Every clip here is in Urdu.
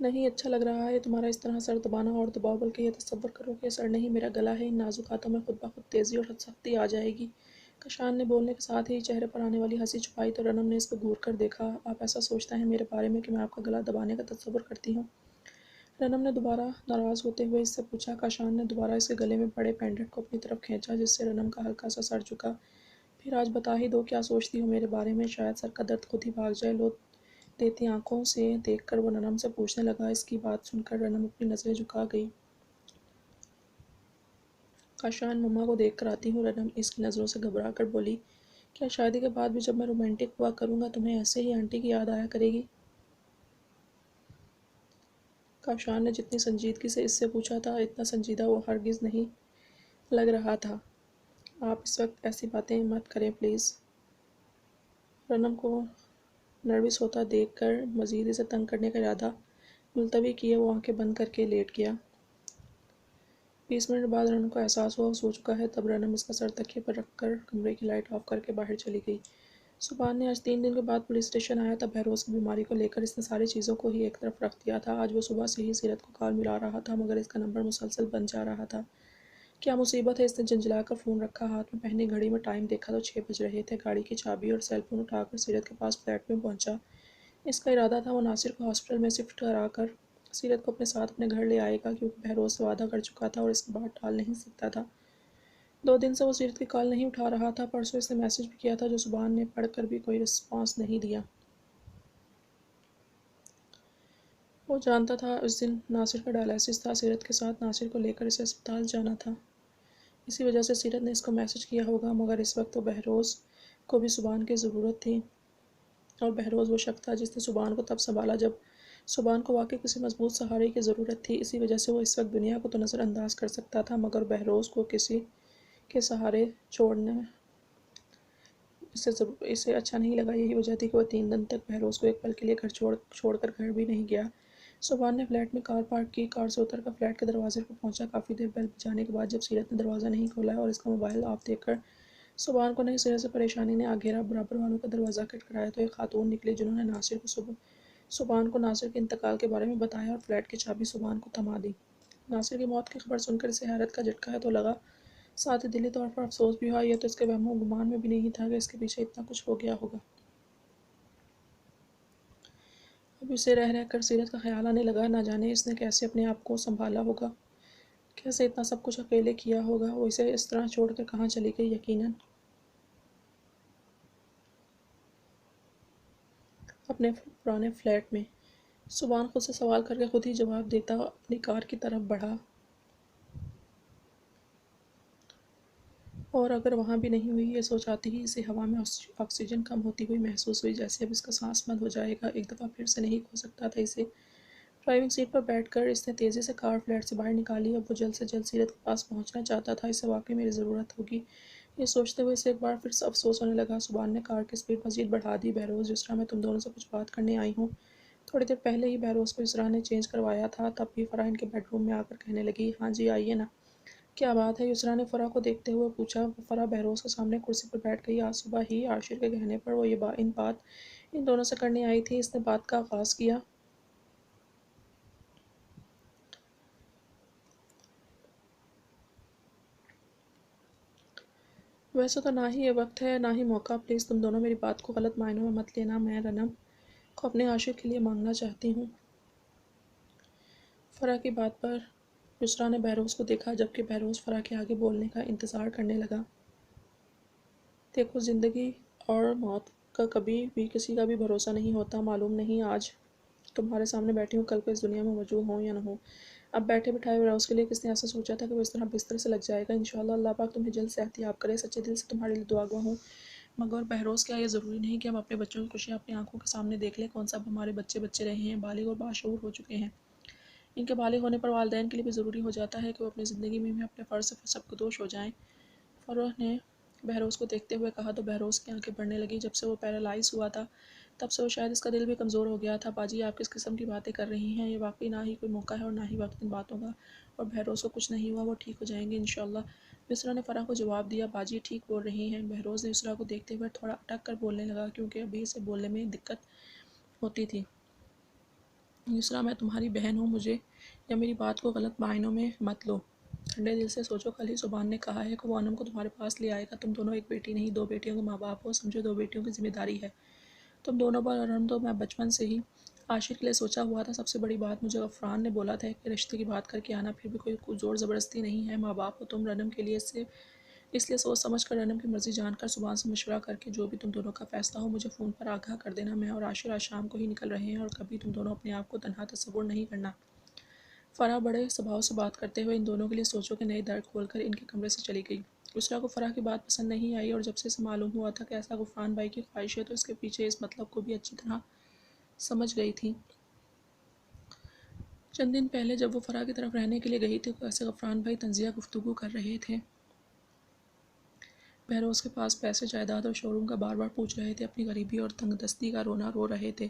نہیں اچھا لگ رہا ہے تمہارا اس طرح سر دبانا اور دباؤ، بلکہ یہ تصور کرو کہ سر نہیں میرا گلا ہے، ان نازک ہاتھوں میں خود بخود تیزی اور سختی آ جائے گی۔ کشان نے بولنے کے ساتھ ہی چہرے پر آنے والی ہنسی چھپائی تو رنم نے اس کو گھور کر دیکھا۔ آپ ایسا سوچتا ہے میرے بارے میں کہ میں آپ کا گلا دبانے کا تصور کرتی ہوں؟ رنم نے دوبارہ ناراض ہوتے ہوئے اس سے پوچھا۔ کاشان نے دوبارہ اس کے گلے میں پڑے پینڈنٹ کو اپنی طرف کھینچا، جس سے رنم کا ہلکا سا سر جھکا۔ پھر آج بتا ہی دو کیا سوچتی ہو میرے بارے میں، شاید سر کا درد خود ہی بھاگ جائے۔ لو دیتی آنکھوں سے دیکھ کر وہ رنم سے پوچھنے لگا۔ اس کی بات سن کر رنم اپنی نظریں جھکا گئی۔ کاشان مما کو دیکھ کر آتی ہوں، رنم اس کی نظروں سے گھبرا کر بولی۔ کیا شادی کے بعد بھی جب میں رومانٹک ہوا کروں گا تمہیں ایسے ہی آنٹی کی یاد آیا کرے گی؟ کاشان نے جتنی سنجیدگی سے اس سے پوچھا تھا اتنا سنجیدہ وہ ہرگز نہیں لگ رہا تھا۔ آپ اس وقت ایسی باتیں مت کریں پلیز۔ رنم کو نروس ہوتا دیکھ کر مزید اسے تنگ کرنے کا ارادہ ملتوی کیے وہ آنکھیں بند کر کے لیٹ گیا۔ 20 منٹ بعد رنم کو احساس ہوا وہ سو چکا ہے، تب رنم اس کا سر تکیے پر رکھ کر کمرے کی لائٹ آف کر کے باہر چلی گئی۔ سبحان نے آج 3 دن کے بعد پولیس اسٹیشن آیا تھا۔ بہروز کی بیماری کو لے کر اس نے ساری چیزوں کو ہی ایک طرف رکھ دیا تھا۔ آج وہ صبح سے ہی سیرت کو کال ملا رہا تھا، مگر اس کا نمبر مسلسل بند جا رہا تھا۔ کیا مصیبت ہے؟ اس نے جھنجھلا کر فون رکھا، ہاتھ میں پہنی گھڑی میں ٹائم دیکھا تو 6 بج رہے تھے۔ گاڑی کی چابی اور سیل فون اٹھا کر سیرت کے پاس فلیٹ میں پہنچا۔ اس کا ارادہ تھا وہ ناصر کو ہاسپٹل میں شفٹ کرا کر سیرت کو اپنے ساتھ اپنے گھر لے آئے گا، کیونکہ بہروز سے وعدہ کر چکا تھا اور اس کے بعد ٹال نہیں سکتا تھا۔ 2 دن سے وہ سیرت کی کال نہیں اٹھا رہا تھا۔ پرسوں اس نے میسج بھی کیا تھا جو سبحان نے پڑھ کر بھی کوئی رسپانس نہیں دیا۔ وہ جانتا تھا اس دن ناصر کا ڈائلیسس تھا، سیرت کے ساتھ ناصر کو لے کر اسے اسپتال جانا تھا۔ اسی وجہ سے سیرت نے اس کو میسج کیا ہوگا، مگر اس وقت تو بہروز کو بھی سبحان کی ضرورت تھی، اور بہروز وہ شخص تھا جس نے سبحان کو تب سنبھالا جب سبحان کو واقعی کسی مضبوط سہارے کی ضرورت تھی۔ اسی وجہ سے وہ اس وقت دنیا کو تو نظر انداز کر سکتا تھا، مگر بہروز کو کسی کے سہارے چھوڑنا اسے اچھا نہیں لگا۔ یہی وجہ تھی کہ وہ 3 دن تک بہروز کو ایک پل کے لیے گھر چھوڑ کر گھر بھی نہیں گیا۔ سبحان نے فلیٹ میں کار پارک کی، کار سے اتر کر فلیٹ کے دروازے پر پہنچا۔ کافی دیر بیل بجانے کے بعد جب سیرت نے دروازہ نہیں کھولا اور اس کا موبائل آف دیکھ کر سبحان کو نئی سرے سے پریشانی نے آ گھیرا۔ برابر والوں کا دروازہ کھٹکھٹایا تو ایک خاتون نکلی، جنہوں نے سبحان کو ناصر کے انتقال کے بارے میں بتایا اور فلیٹ کی چابی سبحان کو تھما دی۔ ناصر کی موت کی خبر سن کر اسے حیرت کا جھٹکا ہے تو لگا، ساتھ ہی دلی طور پر افسوس بھی ہوا۔ یہ تو اس کے وہم و گمان میں بھی نہیں تھا کہ اس کے پیچھے اتنا کچھ ہو گیا ہوگا۔ اب اسے رہ رہ کر سیرت کا خیال آنے لگا، نہ جانے اس نے کیسے اپنے آپ کو سنبھالا ہوگا، کیسے اتنا سب کچھ اکیلے کیا ہوگا۔ وہ اسے اس طرح چھوڑ کر کہاں چلی گئی؟ یقیناً اپنے پرانے فلیٹ میں۔ سبحان خود سے سوال کر کے خود ہی جواب دیتا اپنی کار کی طرف بڑھا، اور اگر وہاں بھی نہیں ہوئی، یہ سوچ آتی ہی اسے ہوا میں آکسیجن کم ہوتی ہوئی محسوس ہوئی، جیسے اب اس کا سانس بند ہو جائے گا۔ ایک دفعہ پھر سے نہیں کھو سکتا تھا اسے۔ ڈرائیونگ سیٹ پر بیٹھ کر اس نے تیزی سے کار فلیٹ سے باہر نکالی۔ اب وہ جلد سے جلد سیرت کے پاس پہنچنا چاہتا تھا، اسے واقعی میری ضرورت ہوگی، یہ سوچتے ہوئے اسے ایک بار پھر سے افسوس ہونے لگا۔ سبحان نے کار کی سپیڈ مزید بڑھا دی۔ بہروز، یسریٰ میں تم دونوں سے کچھ بات کرنے آئی ہوں۔ تھوڑی دیر پہلے ہی بہروز کو یسریٰ نے چینج کروایا تھا، تب بھی فرح ان کے بیڈ روم میں آ کر کہنے لگی، ہاں جی آئیے نا۔ کیا بات ہے؟ یسریٰ نے فرح کو دیکھتے ہوئے پوچھا۔ فرح بہروز کے سامنے کرسی پر بیٹھ گئی۔ آج صبح ہی عاشر کے کہنے پر وہ یہ بات ان دونوں سے کرنے آئی تھی۔ اس نے بات کا آغاز کیا۔ ویسے تو نہ ہی یہ وقت ہے نہ ہی موقع، پلیز تم دونوں میری بات کو غلط معنوں میں مت لینا، میں رنم کو اپنے عاشق کے لیے مانگنا چاہتی ہوں۔ فرح کی بات پر یسریٰ نے بہروز کو دیکھا، جبکہ بہروز فرح کے آگے بولنے کا انتظار کرنے لگا۔ دیکھو، زندگی اور موت کا کبھی بھی کسی کا بھی بھروسہ نہیں ہوتا۔ معلوم نہیں آج تمہارے سامنے بیٹھی ہوں، کل کو اس دنیا میں موجود ہوں یا نہ ہوں۔ اب بیٹھے بٹھائے بہروز کے لیے کس نے ایسا سوچا تھا کہ وہ اس طرح بستر سے لگ جائے گا؟ انشاءاللہ اللہ پاک تمہیں جلد صحت یاب کرے۔ سچے دل سے تمہارے لیے دعا گو ہوں۔ مگر بہروز، کیا یہ ضروری نہیں کہ ہم اپنے بچوں کی خوشیاں اپنی آنکھوں کے سامنے دیکھ لیں؟ کون سا اب ہمارے بچے بچے رہے ہیں، بالغ اور باشعور ہو چکے ہیں۔ ان کے بالغ ہونے پر والدین کے لیے بھی ضروری ہو جاتا ہے کہ وہ اپنی زندگی میں بھی اپنے فرض سے سبکدوش ہو جائیں۔ فرح نے بہروز کو دیکھتے ہوئے کہا تو بہروز کی آنکھیں بڑھنے لگیں۔ جب سے وہ پیرالائز ہوا تھا تب سے وہ شاید اس کا دل بھی کمزور ہو گیا تھا۔ باجی، آپ کس قسم کی باتیں کر رہی ہیں؟ یہ واقعی نہ ہی کوئی موقع ہے اور نہ ہی وقت ان باتوں کا، اور بہروز کو کچھ نہیں ہوا، وہ ٹھیک ہو جائیں گے انشاءاللہ۔ یسریٰ نے فرح کو جواب دیا، باجی ٹھیک بول رہی ہیں۔ بہروز نے یسریٰ کو دیکھتے ہوئے تھوڑا اٹک کر بولنے لگا، کیونکہ ابھی اسے بولنے میں دقت ہوتی تھی۔ یسریٰ میں تمہاری بہن ہوں، مجھے یا میری بات کو غلط معنوں میں مت لو۔ ٹھنڈے دل سے سوچو، کل ہی سبحان نے کہا ہے کہ وہ انم کو تمہارے پاس لے آئے گا۔ تم دونوں ایک بیٹی نہیں، دو بیٹیوں کے ماں باپ ہو، سمجھو 2 بیٹیوں کی ذمہ داری ہے تم دونوں پر۔ اور انم تو میں بچپن سے ہی عاشر کے لیے سوچا ہوا تھا۔ سب سے بڑی بات مجھے غفران نے بولا تھا کہ رشتے کی بات کر کے آنا، پھر بھی کوئی زور زبردستی نہیں ہے۔ ماں باپ ہو تم رنم کے لیے، اس لیے سوچ سمجھ کر، رنم کی مرضی جان کر، سبحان سے مشورہ کر کے جو بھی تم دونوں کا فیصلہ ہو مجھے فون پر آگاہ کر دینا۔ میں اور عاشر آج شام کو ہی نکل رہے ہیں اور کبھی تم دونوں اپنے آپ کو تنہا تصور نہیں کرنا۔ فرح بڑے سبھاؤ سے بات کرتے ہوئے ان دونوں کے لیے سوچوں کے نئے در کھول کر ان کے کمرے سے چلی گئی۔ یسریٰ کو فرح کی بات پسند نہیں آئی، اور جب سے اسے معلوم ہوا تھا کہ ایسا غفران بھائی کی خواہش ہے تو اس کے پیچھے اس مطلب کو بھی اچھی طرح سمجھ گئی تھی۔ چند دن پہلے جب وہ فرح کی طرف رہنے کے لیے گئی تھی تو ایسے غفران بھائی طنزیہ گفتگو کر رہے تھے۔ بہروز کے پاس پیسے، جائیداد اور شو روم کا بار بار پوچھ رہے تھے، اپنی غریبی اور تنگ دستی کا رونا رو رہے تھے۔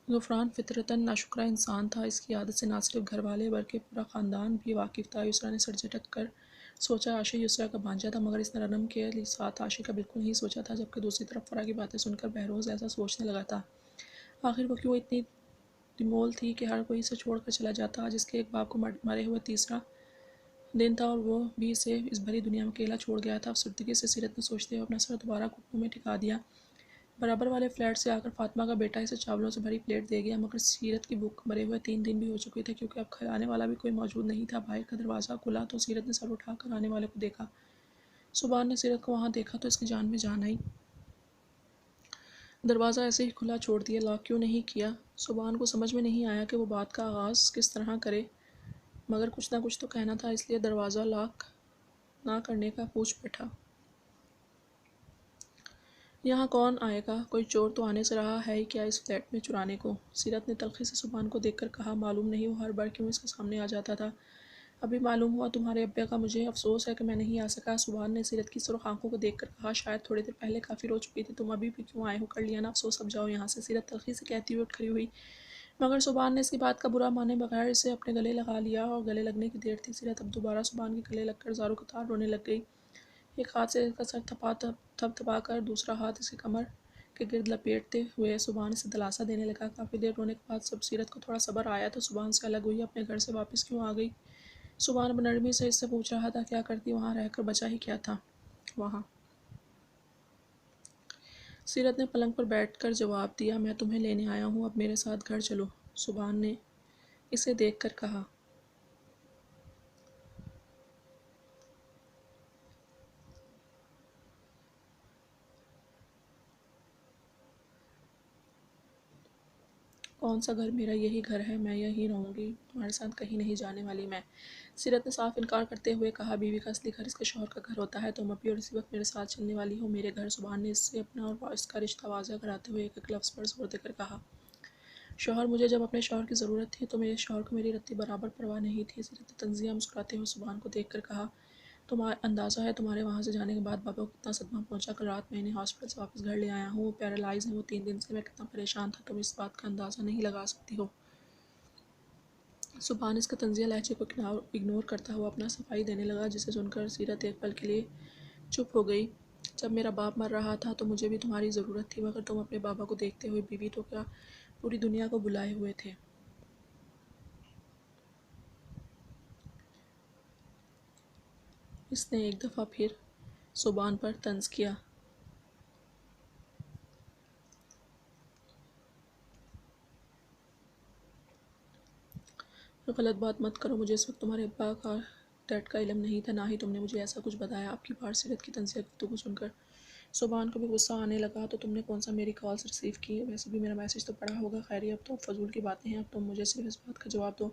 غفران فطرتاً ناشکرا انسان تھا۔ اس کی عادت سے نہ صرف گھر والے بلکہ پورا خاندان بھی واقف تھا۔ یسریٰ نے سر جھٹک کر سوچا، عاشر یسریٰ کا بھانجا تھا، مگر اس نے رنم کے ساتھ عاشر کا بالکل نہیں سوچا تھا۔ جبکہ دوسری طرف فرح کی باتیں سن کر بہروز ایسا سوچنے لگا تھا، آخر وہ کیوں اتنی ڈمول تھی کہ ہر کوئی اسے چھوڑ کر چلا جاتا۔ آج اس کے ایک باپ کو مرے ہوئے تیسرا دن تھا اور وہ بھی اسے اس بھری دنیا میں اکیلا چھوڑ گیا تھا۔ افسردگی سے سیرت نے سوچتے ہوئے اپنا سر دوبارہ گھٹنوں میں ٹکا دیا۔ برابر والے فلیٹ سے آ کر فاطمہ کا بیٹا اسے چاولوں سے بھری پلیٹ دے گیا، مگر سیرت کی بھوک مرے ہوئے 3 دن بھی ہو چکے تھے، کیونکہ اب کھلانے والا بھی کوئی موجود نہیں تھا۔ باہر کا دروازہ کھلا تو سیرت نے سر اٹھا کر آنے والے کو دیکھا۔ سبحان نے سیرت کو وہاں دیکھا تو اس کی جان میں جان آئی۔ دروازہ ایسے ہی کھلا چھوڑ دیا، لاک کیوں نہیں کیا؟ سبحان کو سمجھ میں نہیں آیا کہ وہ بات کا آغاز کس طرح کرے، مگر کچھ نہ کچھ تو کہنا تھا، اس لیے دروازہ لاک نہ کرنے کا پوچھ بیٹھا۔ یہاں کون آئے گا؟ کوئی چور تو آنے سے رہا ہے ہی کیا اس فلیٹ میں چرانے کو؟ سیرت نے تلخی سے سبحان کو دیکھ کر کہا، معلوم نہیں وہ ہر بار کیوں اس کے سامنے آ جاتا تھا۔ ابھی معلوم ہوا تمہارے ابا کا، مجھے افسوس ہے کہ میں نہیں آ سکا۔ سبحان نے سیرت کی سرخ آنکھوں کو دیکھ کر کہا، شاید تھوڑی دیر پہلے کافی رو چکی تھی تم، ابھی بھی کیوں آئے ہو؟ کر لیا نا افسوس، اب جاؤ یہاں سے۔ سیرت تلخی سے کہتی ہوئے اٹھ کھڑی ہوئی، مگر سبحان نے اس کی بات کا برا مانے بغیر اسے اپنے گلے لگا لیا، اور گلے لگنے کی دیر تھی۔ سیرت اب دوبارہ سبحان کے گلے لگ کر زاروں قطار رونے لگ گئی۔ ایک ہاتھ سے اس کا سر تھپ تھپا کر دوسرا ہاتھ اس کی کمر کے گرد لپیٹتے ہوئے سبحان اسے دلاسا دینے لگا۔ کافی دیر رونے کے بعد جب سیرت کو تھوڑا صبر آیا تو سبحان سے الگ ہوئی۔ اپنے گھر سے واپس کیوں آ گئی؟ سبحان اب نرمی سے اس سے پوچھ رہا تھا، کیا کرتی وہاں رہ کر، بچا ہی کیا تھا وہاں؟ سیرت نے پلنگ پر بیٹھ کر جواب دیا، میں تمہیں لینے آیا ہوں، اب میرے ساتھ گھر چلو۔ سبحان نے اسے دیکھ کر کہا۔ کون سا گھر؟ میرا یہی گھر ہے، میں یہیں رہوں گی، تمہارے ساتھ کہیں نہیں جانے والی میں۔ سیرت نے صاف انکار کرتے ہوئے کہا، بیوی کا اصلی گھر اس کے شوہر کا گھر ہوتا ہے، تم ابھی اور اسی وقت میرے ساتھ چلنے والی ہو میرے گھر۔ سبحان نے اس سے اپنا اور اس کا رشتہ واضح کراتے ہوئے ایک ایک لفظ پر زور دے کر کہا، شوہر، مجھے جب اپنے شوہر کی ضرورت تھی تو میرے شوہر کو میری رتی برابر پرواہ نہیں تھی۔ سیرت نے طنزیہ مسکراتے ہوئے سبحان کو دیکھ کر کہا، تمہیں اندازہ ہے تمہارے وہاں سے جانے کے بعد بابا کو کتنا صدمہ پہنچا؟ کل رات میں انہیں ہاسپٹل سے واپس گھر لے آیا ہوں، وہ پیرالائز ہیں، وہ 3 دن سے میں کتنا پریشان تھا، تم اس بات کا اندازہ نہیں لگا سکتی ہو۔ سبحان اس کے طنزیہ لہجے کو اگنور کرتا ہوا اپنا صفائی دینے لگا، جسے سن کر سیرت ایک پل کے لیے چپ ہو گئی۔ جب میرا باپ مر رہا تھا تو مجھے بھی تمہاری ضرورت تھی، مگر تم اپنے بابا کو دیکھتے ہوئے بیوی تو کیا پوری دنیا کو بلائے ہوئے تھے۔ اس نے ایک دفعہ پھر سبحان پر طنز کیا۔ غلط بات مت کرو، مجھے اس وقت تمہارے ابا کا ڈیتھ کا علم نہیں تھا، نہ ہی تم نے مجھے ایسا کچھ بتایا۔ آپ کی بار سیرت کی طنزیہ گفتگو سن کر سبحان کو بھی غصہ آنے لگا، تو تم نے کون سا میری کالز ریسیو کی؟ ویسے بھی میرا میسج تو پڑھا ہوگا، خیریہ اب تو فضول کی باتیں ہیں، اب تم مجھے صرف اس بات کا جواب دو،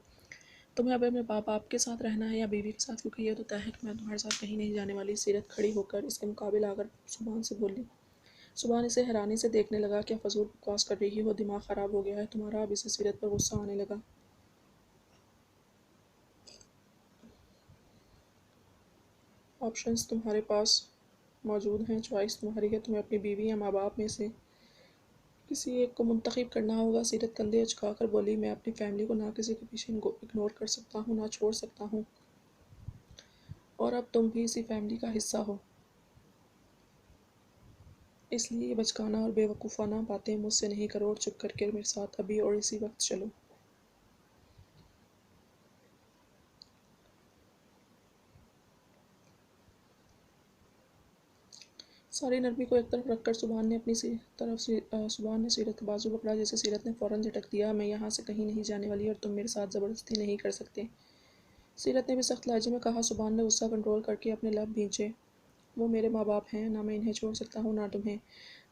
تمہیں اب اپنے باپ کے ساتھ رہنا ہے یا بیوی کے ساتھ؟ کیونکہ یہ تو طے ہے کہ میں تمہارے ساتھ کہیں نہیں جانے والی۔ سیرت کھڑی ہو کر اس کے مقابل آ کر سبحان سے بولی۔ سبحان اسے حیرانی سے دیکھنے لگا، کیا فضول بکواس کر رہی ہو؟ دماغ خراب ہو گیا ہے تمہارا؟ اب اسے سیرت پر غصہ آنے لگا۔ آپشنز تمہارے پاس موجود ہیں، چوائس تمہاری ہے، تمہیں اپنی بیوی یا ماں باپ میں سے کسی ایک کو منتخب کرنا ہوگا۔ سیرت کندھے اچکا کر بولی، میں اپنی فیملی کو نہ کسی کے پیچھے اگنور کر سکتا ہوں، نہ چھوڑ سکتا ہوں، اور اب تم بھی اسی فیملی کا حصہ ہو، اس لیے یہ بچکانہ اور بے وقوفانہ باتیں مجھ سے نہیں کرو، اور چپ کر کے میرے ساتھ ابھی اور اسی وقت چلو۔ ساری نرمی کو ایک طرف رکھ کر سبحان نے سبحان نے سیرت کا بازو پکڑا، جیسے سیرت نے فوراً جھٹک دیا، میں یہاں سے کہیں نہیں جانے والی اور تم میرے ساتھ زبردستی نہیں کر سکتے۔ سیرت نے بھی سخت لہجے میں کہا۔ سبحان نے غصہ کنٹرول کر کے اپنے لب بھینچے۔ وہ میرے ماں باپ ہیں، نہ میں انہیں چھوڑ سکتا ہوں نہ تمہیں،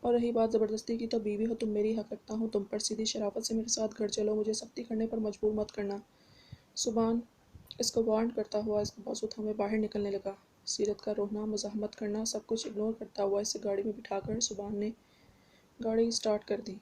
اور رہی بات زبردستی کی تو بیوی ہو تم میری، حق رکھتا ہوں تم پر، سیدھی شرافت سے میرے ساتھ گھر چلو، مجھے سختی کرنے پر مجبور مت کرنا۔ سبحان اس کو وارن کرتا ہوا اس کا بازو تھامے باہر نکلنے لگا۔ سیرت کا رونا، مزاحمت کرنا، سب کچھ اگنور کرتا ہوا اسے گاڑی میں بٹھا کر سبحان نے گاڑی اسٹارٹ کر دی۔